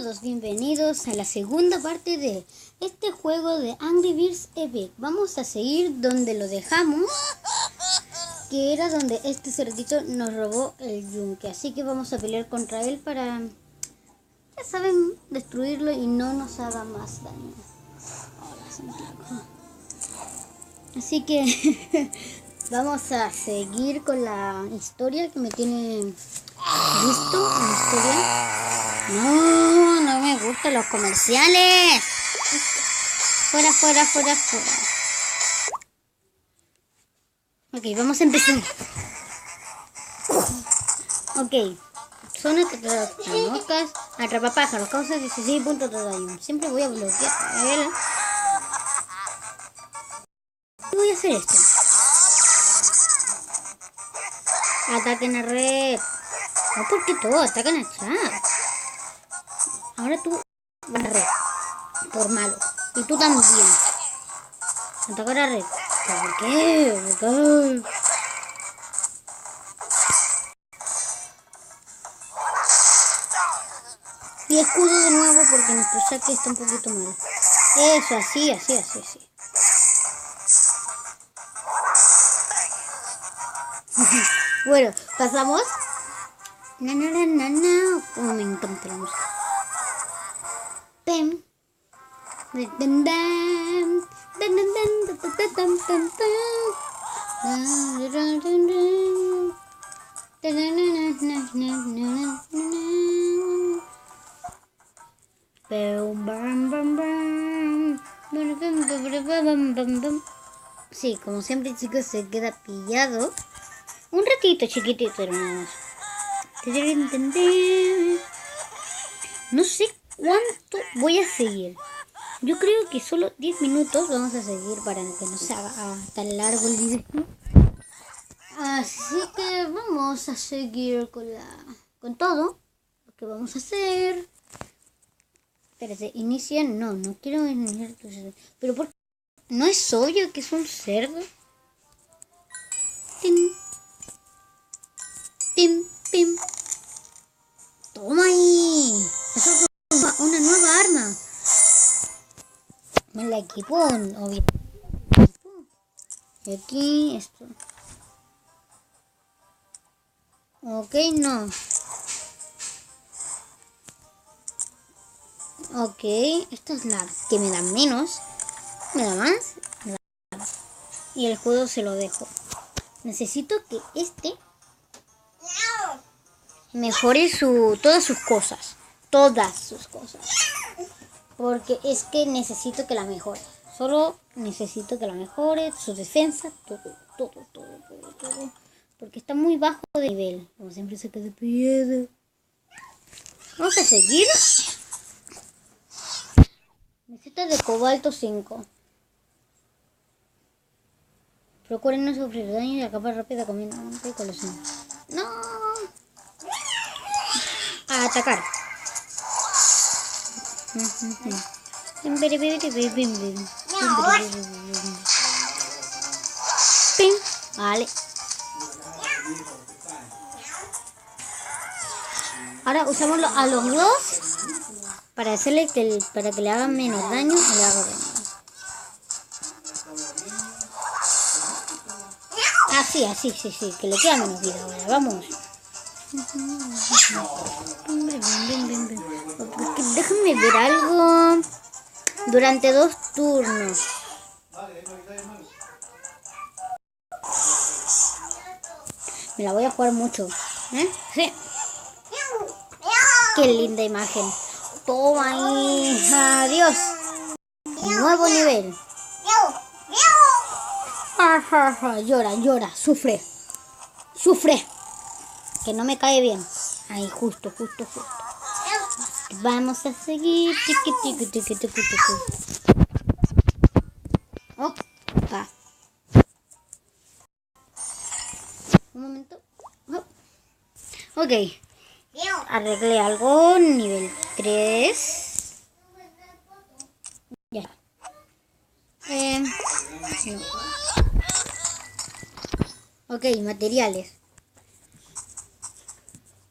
todos, bienvenidos a la segunda parte de este juego de Angry Birds Epic. Vamos a seguir donde lo dejamos, que era donde este cerdito nos robó el yunque. Así que vamos a pelear contra él para, ya saben, destruirlo y no nos haga más daño. Hola, Santiago. Así que vamos a seguir con la historia que me tiene listo. La historia. No me gustan los comerciales. Fuera. Ok, vamos a empezar. Ok. Zona de moscas. Atrapapájaros. Causa 16 puntos de daño. Siempre voy a bloquear a él. Voy a hacer esto. Ataquen a red. No, porque todos atacan a chat. Ahora tú vas a red. Por malo. Y tú también. Atacar a red. ¿Por qué? Y escudo de nuevo porque nuestro saque está un poquito mal. Eso, así. Bueno, pasamos. No. Me encanta la música. Pem. Sí, como siempre, chicos, se queda pillado. Un ratito chiquitito, pero nada más. No sé cuánto voy a seguir. Yo creo que solo 10 minutos vamos a seguir para que no se haga tan largo el video. Así que vamos a seguir con todo lo que vamos a hacer. Espérate, inicia. No quiero iniciar. Pero ¿por qué? ¿No es obvio que es un cerdo? Pim. Toma ahí. Eso es una nueva arma. Me la equipo, obvio. Y aquí esto. Ok, no. Ok, esta es la que me da menos. ¿Me da más? Y el escudo se lo dejo. Necesito que este mejore todas sus cosas. Porque es que necesito que la mejore. Solo necesito que la mejore. Su defensa, todo. Porque está muy bajo de nivel. Como siempre se queda piedra. Vamos a seguir. Necesito de cobalto 5. Procuren no sufrir daño y acabar rápida comiendo y colación. ¡No! A atacar. Pim. Vale. Ahora usamos a los dos para hacerle para que le hagan menos daño y le haga daño. Así, que le queda menos vida ahora, vamos. Déjame ver algo. Durante 2 turnos. Me la voy a jugar mucho. Sí. Qué linda imagen. Toma ahí. Adiós. Nuevo nivel. Llora, sufre. Que no me cae bien. Ahí, justo. Vamos a seguir. Opa. Un momento. Ok. Arreglé algo. Nivel 3. Ya. No. Ok, materiales.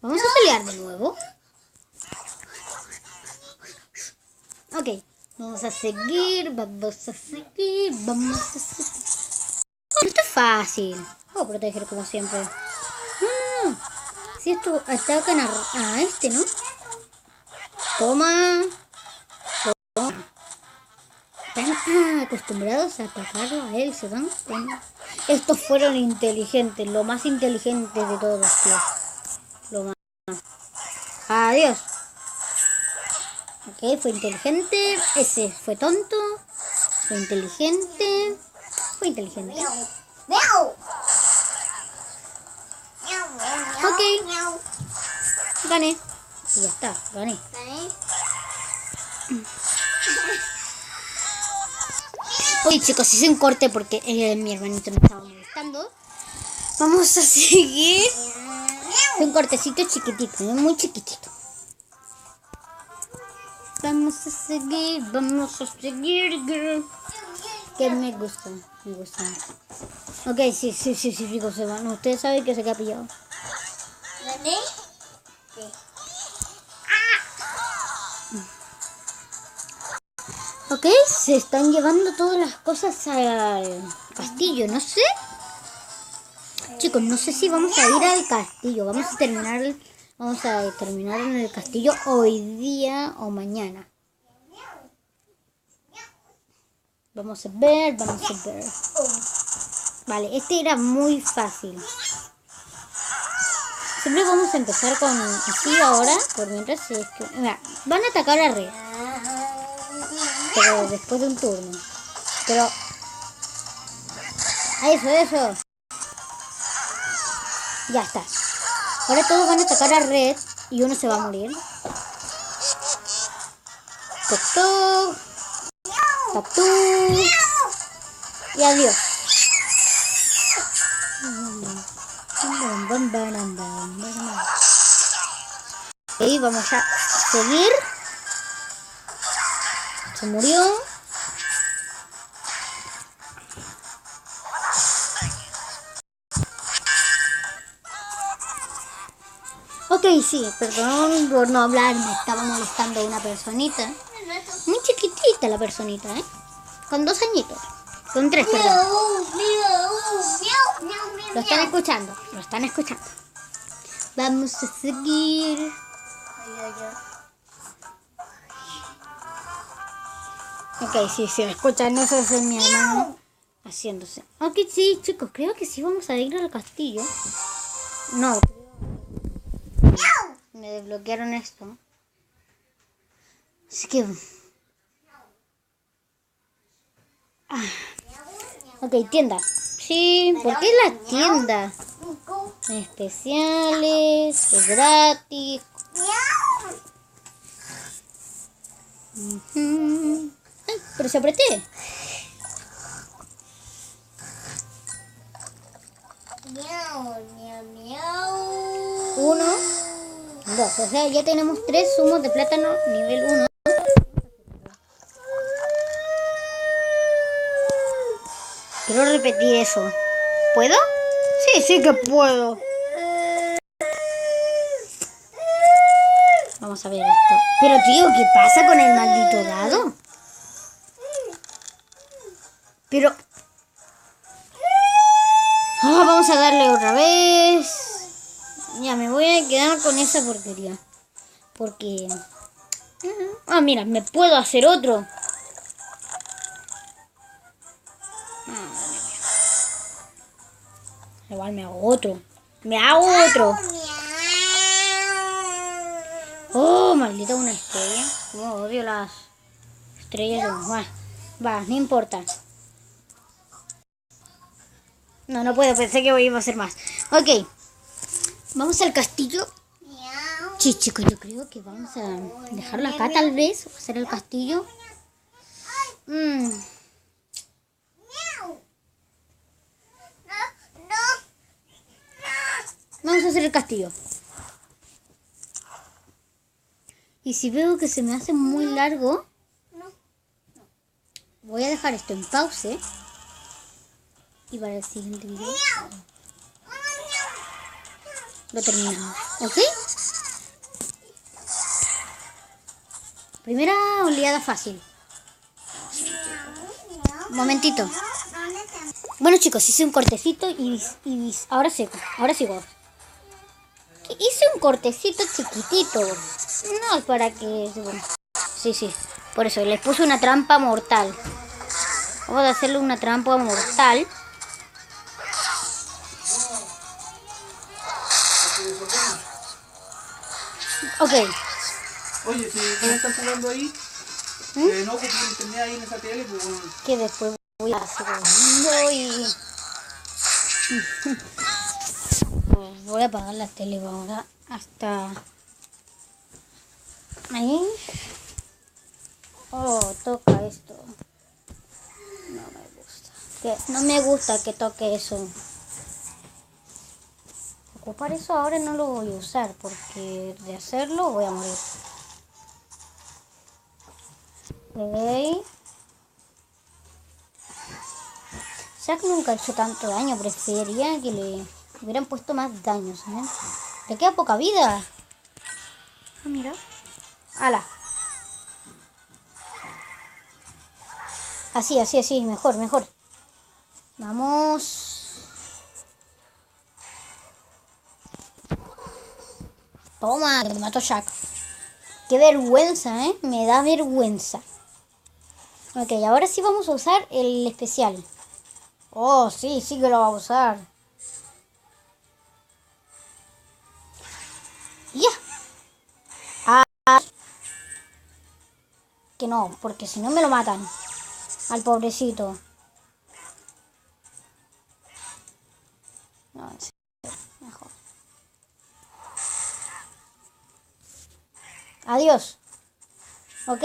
Vamos a pelear de nuevo. Ok, vamos a seguir, vamos a seguir, vamos a seguir. Esto es fácil. Voy a proteger como siempre. No. Si esto atacan a este, ¿no? Toma. Están acostumbrados a atacarlo a él, ¿se dan cuenta? Estos fueron inteligentes, lo más inteligente de todos, tío. Lo más. Adiós. Ok, fue inteligente. Ese fue tonto. Fue inteligente. Fue inteligente. Ok. Gané. Y ya está, gané. Oye chicos, hice un corte porque mi hermanito me estaba molestando. Vamos a seguir. Un cortecito chiquitito, muy chiquitito. Vamos a seguir, girl. Que me gusta. Ok, sí, chicos, se van. Ustedes saben que se queda pillado. ¿Gané? Sí. Ok, se están llevando todas las cosas al castillo, no sé. Chicos, no sé si vamos a ir al castillo. Vamos a terminar en el castillo hoy día o mañana. Vamos a ver. Vale, este era muy fácil. Siempre vamos a empezar con así ahora, por mientras es que... Mira, van a atacar a Red. Pero después de un turno. Pero... Eso. Ya está. Ahora todos van a atacar a Red y uno se va a morir. Toc. Tatú. Y adiós. Y vamos a seguir. Se murió. Ok, sí, perdón por no hablar, me estaba molestando una personita. Muy chiquitita la personita, ¿eh? Con 2 añitos. Con 3, perdón. Lo están escuchando. Vamos a seguir. Ok, sí, me escuchan. Eso es mi hermano haciéndose. Ok, sí, chicos, creo que sí vamos a ir al castillo. No. Me desbloquearon esto. Así que... Ok, tienda. Sí, ¿por qué la tienda? Especiales, es gratis. Ay, pero se apreté. Uno, 2. O sea, ya tenemos 3 zumos de plátano nivel 1. Quiero repetir eso. ¿Puedo? Sí que puedo. Vamos a ver esto. Pero tío, ¿qué pasa con el maldito dado? Pero... vamos a darle otra vez. Ya, me voy a quedar con esa porquería. Porque... mira, me puedo hacer otro. Igual me hago otro. Oh, maldita una estrella. Como odio las estrellas. Va, no importa. No puedo, pensé que iba a hacer más. Ok. Vamos al castillo. Sí, chicos, yo creo que vamos a dejarla acá tal vez. Hacer el castillo. Vamos a hacer el castillo. Y si veo que se me hace muy largo, voy a dejar esto en pause. Y para el siguiente video lo terminamos. ¿Ok? Primera oleada fácil. Un momentito. Bueno chicos, hice un cortecito y ahora sigo. Hice un cortecito chiquitito. No es para que... Bueno, sí. Por eso les puse una trampa mortal. Vamos a hacerle una trampa mortal. Ok. Oye, si no están jugando ahí, no ocupen internet ahí en esa tele, pues bueno. Que después voy a hacer voy a apagar la tele ahora hasta ahí. Oh, toca esto. No me gusta que toque eso. Ocupar eso ahora no lo voy a usar porque de hacerlo voy a morir. Ok. Zack nunca ha hecho tanto daño, preferiría que le hubieran puesto más daños, ¿eh? Le queda poca vida. Ah, mira. ¡Hala! Así, mejor. Vamos. Toma, que te mató Zack. Qué vergüenza, ¿eh? Me da vergüenza. Ok, ahora sí vamos a usar el especial. Oh, sí que lo va a usar. ¡Ya! Que no, porque si no me lo matan. Al pobrecito. No, mejor. Adiós. Ok.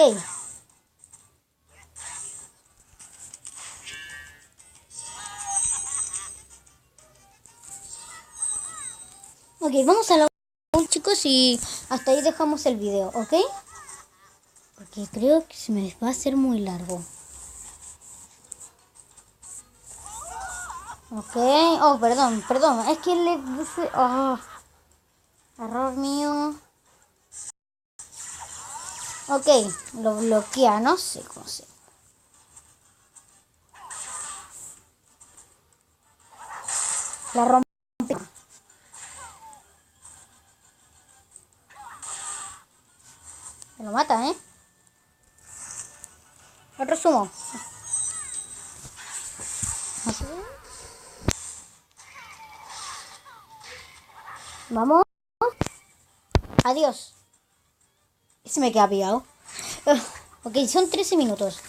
Ok, vamos a la chicos y hasta ahí dejamos el video, ¿ok? Porque creo que se me va a hacer muy largo. Ok. Oh, perdón. Es que le puse... Oh, error mío. Ok, lo bloquea, no sé cómo se... La rompe. Me lo mata, ¿eh? Otro sumo. Vamos. Adiós. Se me queda pillado. Ok, son 13 minutos.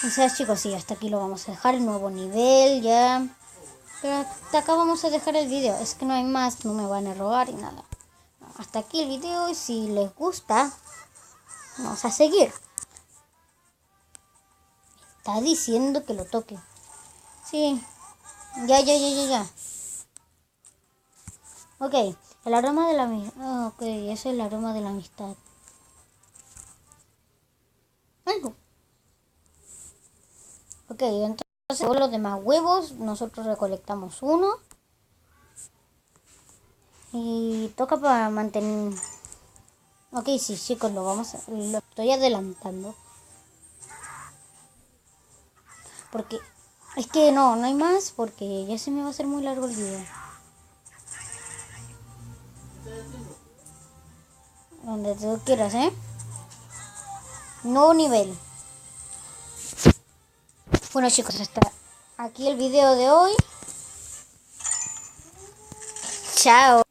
O sea, chicos, sí, hasta aquí lo vamos a dejar. El nuevo nivel, ya. Pero hasta acá vamos a dejar el video. Es que no hay más, no me van a robar y nada. Hasta aquí el video y si les gusta, vamos a seguir. Está diciendo que lo toque. Sí. Ya. Ok, el aroma de la amistad. Ok, ese es el aroma de la amistad. Algo. Ok, entonces todos los demás huevos nosotros recolectamos uno. Y toca para mantener... Ok, sí, chicos, lo estoy adelantando. Porque es que no hay más porque ya se me va a hacer muy largo el video. Donde tú quieras, ¿eh? Nuevo nivel. Bueno, chicos, hasta aquí el video de hoy. Chao.